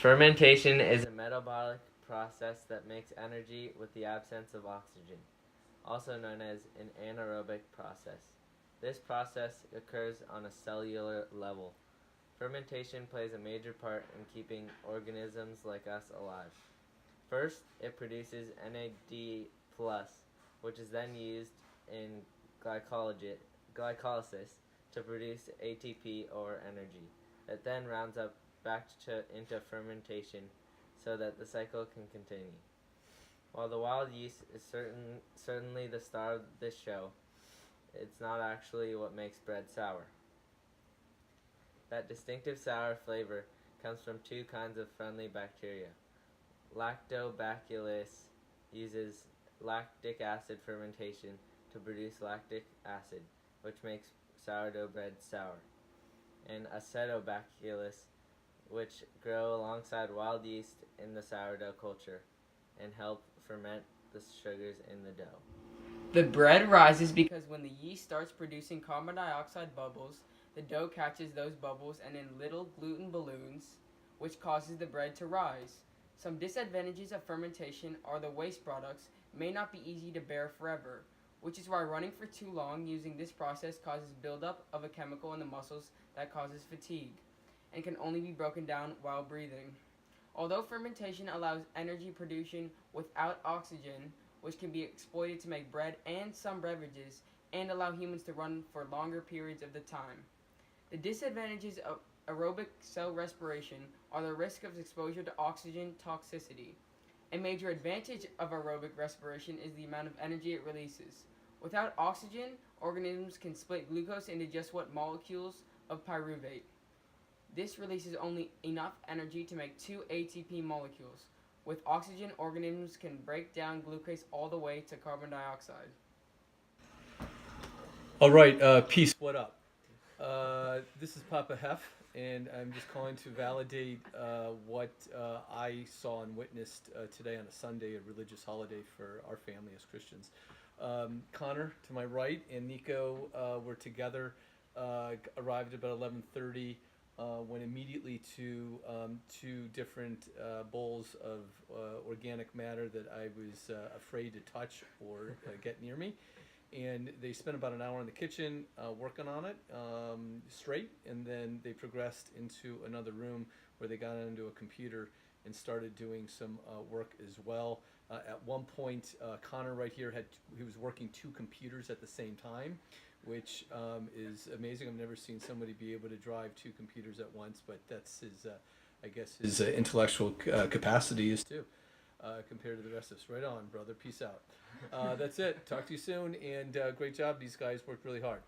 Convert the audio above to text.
Fermentation is a metabolic process that makes energy with the absence of oxygen, also known as an anaerobic process. This process occurs on a cellular level. Fermentation plays a major part in keeping organisms like us alive. First, it produces NAD+, which is then used in glycolysis to produce ATP or energy. It then rounds up into fermentation so that the cycle can continue. While the wild yeast is certainly the star of this show, it's not actually what makes bread sour. That distinctive sour flavor comes from two kinds of friendly bacteria. Lactobacillus uses lactic acid fermentation to produce lactic acid, which makes sourdough bread sour, and acetobacillus, which grow alongside wild yeast in the sourdough culture and help ferment the sugars in the dough. The bread rises because when the yeast starts producing carbon dioxide bubbles, the dough catches those bubbles and in little gluten balloons, which causes the bread to rise. Some disadvantages of fermentation are the waste products may not be easy to bear forever, which is why running for too long using this process causes buildup of a chemical in the muscles that causes fatigue, and can only be broken down while breathing. Although fermentation allows energy production without oxygen, which can be exploited to make bread and some beverages, and allow humans to run for longer periods of the time. The disadvantages of aerobic cell respiration are the risk of exposure to oxygen toxicity. A major advantage of aerobic respiration is the amount of energy it releases. Without oxygen, organisms can split glucose into just what molecules of pyruvate. This releases only enough energy to make 2 ATP molecules. With oxygen, organisms can break down glucose all the way to carbon dioxide. All right, peace. What up? This is Papa Hef, and I'm just calling to validate what I saw and witnessed today on a Sunday, a religious holiday for our family as Christians. Connor to my right and Nico were together. Arrived about 11:30. Went immediately to two different bowls of organic matter that I was afraid to touch or get near me. And they spent about an hour in the kitchen working on it straight, and then they progressed into another room where they got onto a computer and started doing some work as well. At one point, Connor right here he was working 2 computers at the same time, which is amazing. I've never seen somebody be able to drive 2 computers at once, but that's his, I guess, his intellectual capacity is too, compared to the rest of us. Right on, brother. Peace out. That's it. Talk to you soon, and great job. These guys worked really hard.